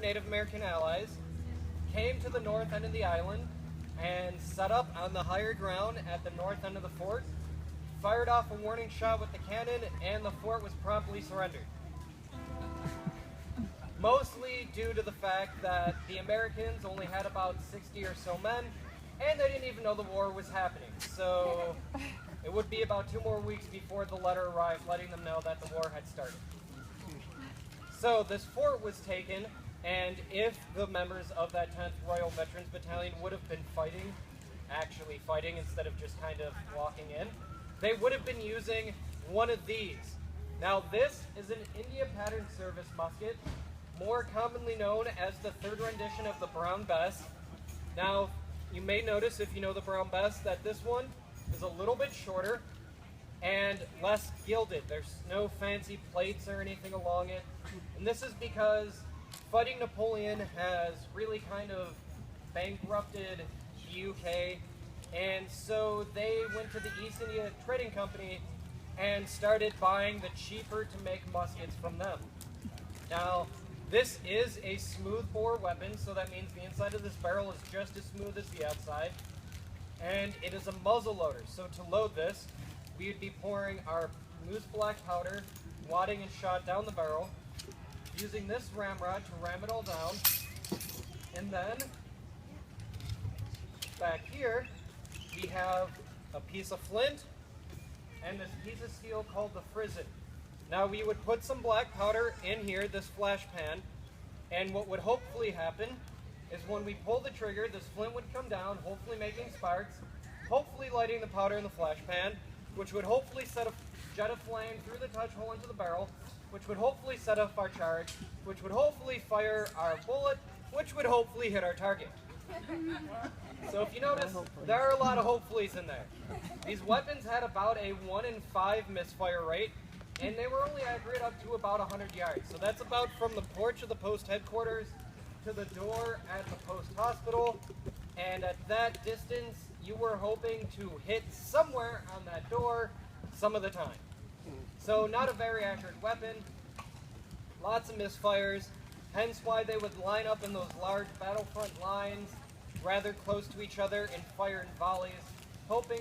Native American allies came to the north end of the island and set up on the higher ground at the north end of the fort, fired off a warning shot with the cannon, and the fort was promptly surrendered. Mostly due to the fact that the Americans only had about 60 or so men, and they didn't even know the war was happening. So it would be about 2 more weeks before the letter arrived letting them know that the war had started. So this fort was taken, and if the members of that 10th Royal Veterans Battalion would have been fighting, actually fighting instead of just kind of walking in, they would have been using one of these. Now this is an India Pattern Service musket, more commonly known as the third rendition of the Brown Bess. Now, you may notice, if you know the Brown Bess, that this one is a little bit shorter and less gilded. There's no fancy plates or anything along it. And this is because fighting Napoleon has really kind of bankrupted the UK. And so they went to the East India Trading Company and started buying the cheaper to make muskets from them. Now, this is a smooth bore weapon, so that means the inside of this barrel is just as smooth as the outside. And it is a muzzle loader, so to load this, we would be pouring our moose black powder, wadding and shot down the barrel, using this ramrod to ram it all down, and then back here we have a piece of flint and this piece of steel called the frizzen. Now we would put some black powder in here, this flash pan, and what would hopefully happen is when we pull the trigger, this flint would come down, hopefully making sparks, hopefully lighting the powder in the flash pan, which would hopefully set a jet of flame through the touch hole into the barrel, which would hopefully set off our charge, which would hopefully fire our bullet, which would hopefully hit our target. So if you notice, there are a lot of hopefullys in there. These weapons had about a 1 in 5 misfire rate, and they were only accurate up to about 100 yards. So that's about from the porch of the post headquarters to the door at the post hospital. And at that distance, you were hoping to hit somewhere on that door some of the time. So not a very accurate weapon, lots of misfires, hence why they would line up in those large battlefront lines rather close to each other and fire in volleys, hoping